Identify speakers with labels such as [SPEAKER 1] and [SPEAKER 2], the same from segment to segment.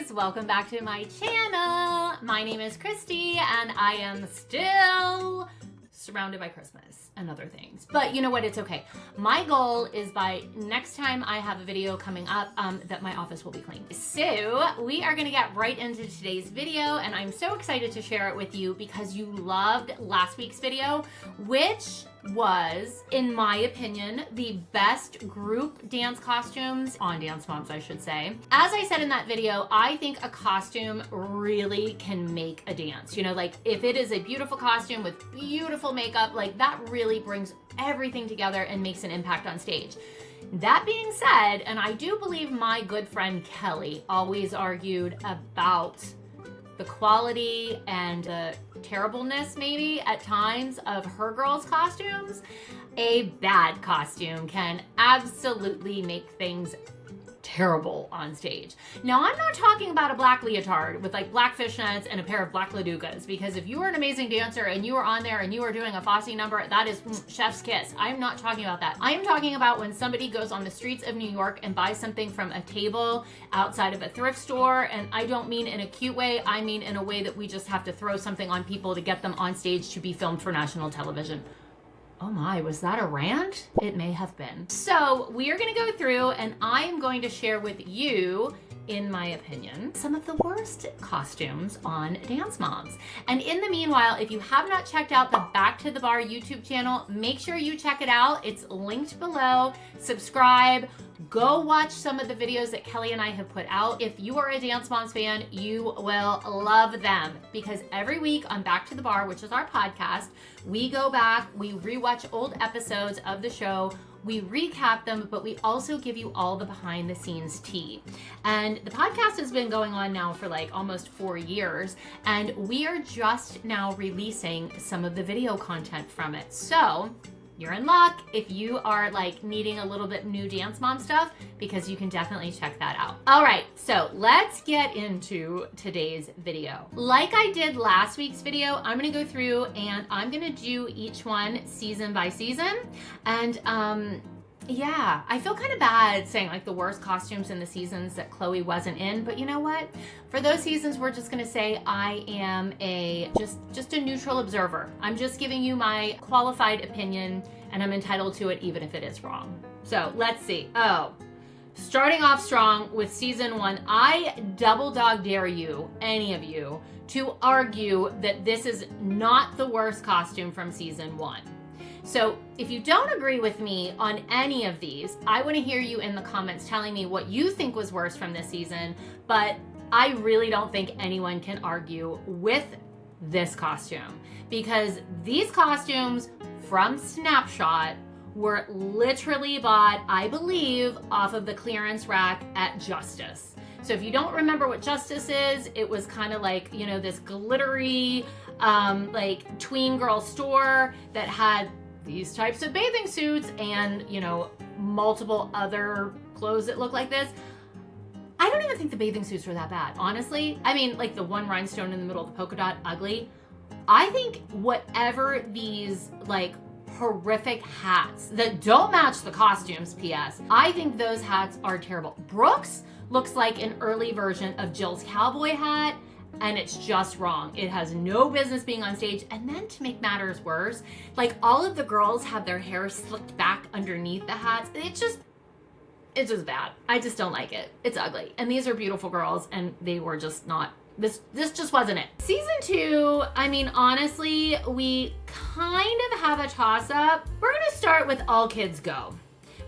[SPEAKER 1] guys, welcome back to my channel. My name is Christy and I am still surrounded by Christmas and other things. But you know what? It's okay. My goal is by next time I have a video coming up that my office will be clean. So we are going to get right into today's video and I'm so excited to share it with you because you loved last week's video, which was, in my opinion, the best group dance costumes on Dance Moms, I should say. As I said in that video, I think a costume really can make a dance. You know, like if it is a beautiful costume with beautiful makeup, like that really brings everything together and makes an impact on stage. That being said, and I do believe my good friend Kelly always argued about the quality and the terribleness maybe at times of her girls' costumes, a bad costume can absolutely make things terrible on stage. Now, I'm not talking about a black leotard with like black fishnets and a pair of black laducas, because if you are an amazing dancer and you are on there and you are doing a Fosse number, that is chef's kiss. I'm not talking about that. I am talking about when somebody goes on the streets of New York and buys something from a table outside of a thrift store, and I don't mean in a cute way, I mean in a way that we just have to throw something on people to get them on stage to be filmed for national television. Oh my, was that a rant? It may have been. So we are gonna go through and I am going to share with you, in my opinion, some of the worst costumes on Dance Moms. And in the meanwhile, if you have not checked out the Back to the Bar YouTube channel, make sure you check it out. It's linked below. Subscribe. Go watch some of the videos that Kelly and I have put out. If you are a Dance Moms fan, you will love them, because every week on Back to the Bar, which is our podcast, we go back, we rewatch old episodes of the show, we recap them, but we also give you all the behind the scenes tea. And the podcast has been going on now for like almost 4 years, and we are just now releasing some of the video content from it. So you're in luck if you are like needing a little bit new Dance Mom stuff, because you can definitely check that out. All right, so let's get into today's video. Like I did last week's video, I'm gonna go through and I'm gonna do each one season by season. And yeah, I feel kind of bad saying like the worst costumes in the seasons that Chloe wasn't in, but you know what? For those seasons, we're just gonna say I am just a neutral observer. I'm just giving you my qualified opinion and I'm entitled to it even if it is wrong. So let's see. Oh, starting off strong with season 1, I double dog dare you, any of you, to argue that this is not the worst costume from season 1. So if you don't agree with me on any of these, I want to hear you in the comments telling me what you think was worse from this season, but I really don't think anyone can argue with this costume, because these costumes from Snapshot were literally bought, I believe, off of the clearance rack at Justice. So if you don't remember what Justice is, it was kind of like, you know, this glittery, like tween girl store that had these types of bathing suits and, you know, multiple other clothes that look like this. I don't even think the bathing suits were that bad, honestly. I mean, like the one rhinestone in the middle of the polka dot, ugly. I think whatever these like horrific hats that don't match the costumes, PS, I think those hats are terrible. Brooks looks like an early version of Jill's cowboy hat, and it's just wrong. It has no business being on stage. And then to make matters worse, like all of the girls have their hair slicked back underneath the hats. It's just bad. I just don't like it. It's ugly. And these are beautiful girls and they were just not, this just wasn't it. Season 2, I mean, honestly, we kind of have a toss up. We're gonna start with All Kids Go.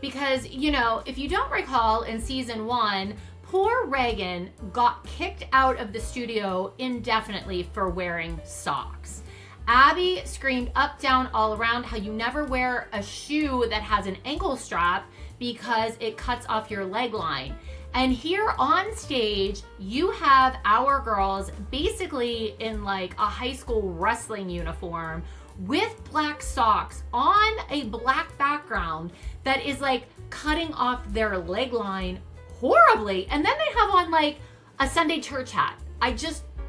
[SPEAKER 1] Because, you know, if you don't recall, in season 1, poor Reagan got kicked out of the studio indefinitely for wearing socks. Abby screamed up, down, all around how you never wear a shoe that has an ankle strap because it cuts off your leg line. And here on stage, you have our girls basically in like a high school wrestling uniform with black socks on a black background that is like cutting off their leg line horribly. And then they have on like a Sunday church hat.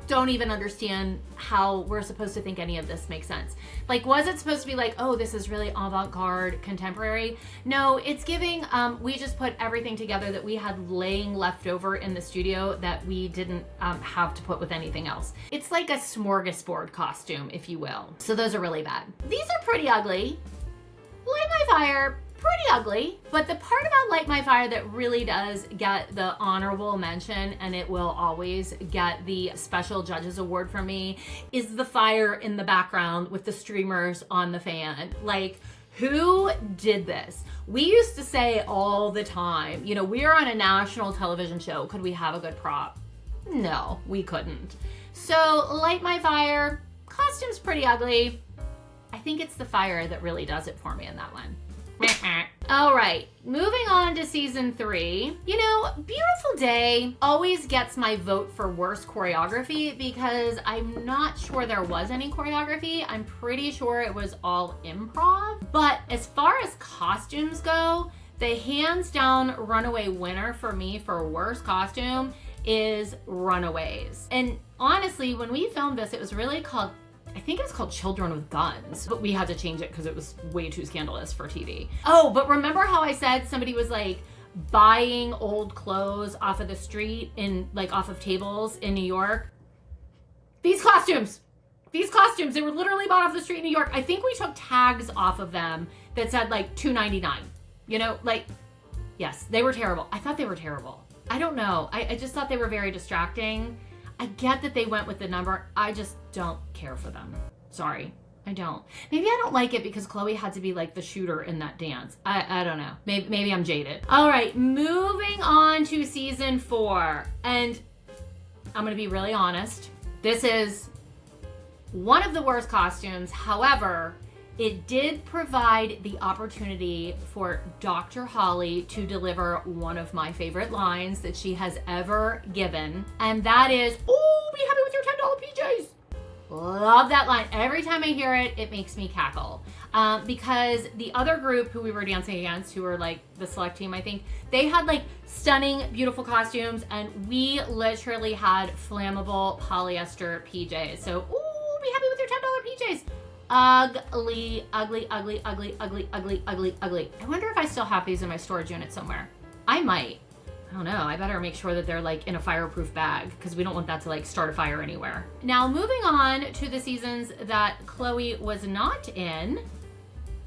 [SPEAKER 1] don't even understand how we're supposed to think any of this makes sense. Like, was it supposed to be like, oh, this is really avant-garde contemporary? No, it's giving, we just put everything together that we had laying left over in the studio that we didn't have to put with anything else. It's like a smorgasbord costume, if you will. So those are really bad. These are pretty ugly. Light My Fire, pretty ugly, but the part about Light My Fire that really does get the honorable mention, and it will always get the special judges award from me, is the fire in the background with the streamers on the fan. Like, who did this? We used to say all the time, you know, we're on a national television show. Could we have a good prop? No, we couldn't. So Light My Fire, costume's pretty ugly. I think it's the fire that really does it for me in that one. All right, moving on to season 3. You know, Beautiful Day always gets my vote for worst choreography because I'm not sure there was any choreography. I'm pretty sure it was all improv. But as far as costumes go, the hands down runaway winner for me for worst costume is Runaways. And honestly, when we filmed this, it was really called, I think it was called Children with Guns, but we had to change it because it was way too scandalous for TV. Oh, but remember how I said somebody was like buying old clothes off of the street in like off of tables in New York? These costumes, they were literally bought off the street in New York. I think we took tags off of them that said like $2.99. You know, like, yes, they were terrible. I thought they were terrible. I don't know. I just thought they were very distracting. I get that they went with the number. I just don't care for them. Sorry, I don't. Maybe I don't like it because Chloe had to be like the shooter in that dance. I don't know. Maybe I'm jaded. All right, moving on to season 4. And I'm gonna be really honest. This is one of the worst costumes. However, it did provide the opportunity for Dr. Holly to deliver one of my favorite lines that she has ever given. And that is, oh, be happy with your $10 PJs. Love that line. Every time I hear it, it makes me cackle. Because the other group who we were dancing against, who were like the select team, I think, they had like stunning, beautiful costumes. And we literally had flammable polyester PJs. So, ooh, be happy with your $10 PJs. Ugly, ugly, ugly, ugly, ugly, ugly, ugly, ugly. I wonder if I still have these in my storage unit somewhere. I might. I don't know. I better make sure that they're like in a fireproof bag because we don't want that to like start a fire anywhere. Now, moving on to the seasons that Chloe was not in,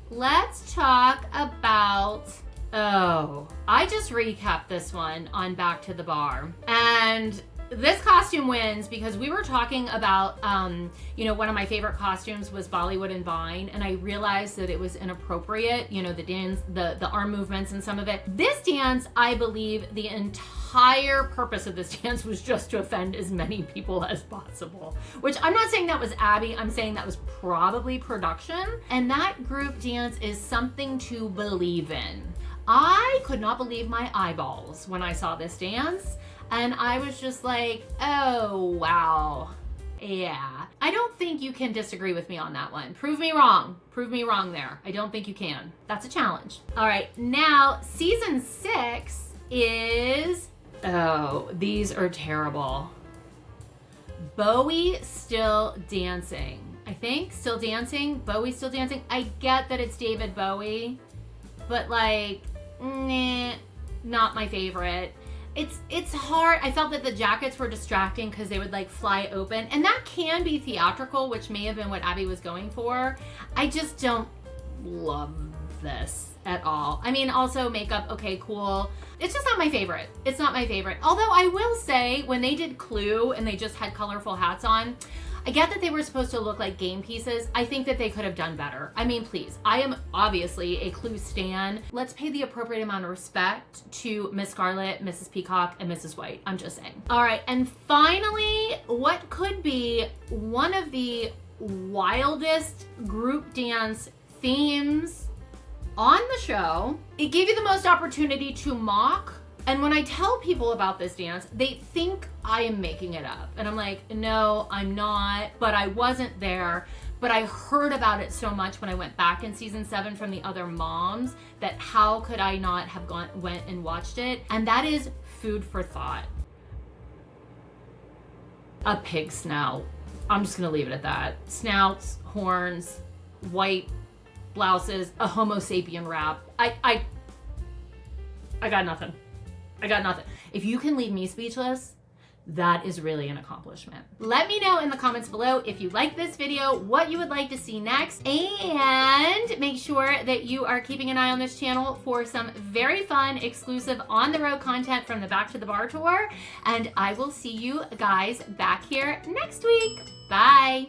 [SPEAKER 1] let's talk about, oh, I just recapped this one on Back to the Bar. And this costume wins because we were talking about, you know, one of my favorite costumes was Bollywood and Vine, and I realized that it was inappropriate, you know, the dance, the arm movements and some of it. This dance, I believe the entire purpose of this dance was just to offend as many people as possible, which I'm not saying that was Abby, I'm saying that was probably production, and that group dance is something to believe in. I could not believe my eyeballs when I saw this dance. And I was just like, oh, wow. Yeah. I don't think you can disagree with me on that one. Prove me wrong. Prove me wrong there. I don't think you can. That's a challenge. All right. Now, season 6 is, oh, these are terrible. Bowie Still Dancing. I think Still Dancing. Bowie Still Dancing. I get that it's David Bowie, but like, nah, not my favorite. It's hard. I felt that the jackets were distracting because they would like fly open, and that can be theatrical, which may have been what Abby was going for. I just don't love this at all. I mean, also makeup, okay, cool. It's just not my favorite. It's not my favorite. Although I will say, when they did Clue and they just had colorful hats on, I get that they were supposed to look like game pieces. I think that they could have done better. I mean, please, I am obviously a Clue stan. Let's pay the appropriate amount of respect to Miss Scarlet, Mrs. Peacock, and Mrs. White. I'm just saying. All right, and finally, what could be one of the wildest group dance themes on the show? It gave you the most opportunity to mock. And when I tell people about this dance, they think I am making it up. And I'm like, no, I'm not, but I wasn't there. But I heard about it so much when I went back in season 7 from the other moms that how could I not have went and watched it? And that is food for thought. a pig snout. I'm just gonna leave it at that. Snouts, horns, white blouses, a Homo sapien wrap. I got nothing. I got nothing. If you can leave me speechless, that is really an accomplishment. Let me know in the comments below if you like this video, what you would like to see next, and make sure that you are keeping an eye on this channel for some very fun, exclusive on-the-road content from the Back to the Bar tour. And I will see you guys back here next week. Bye.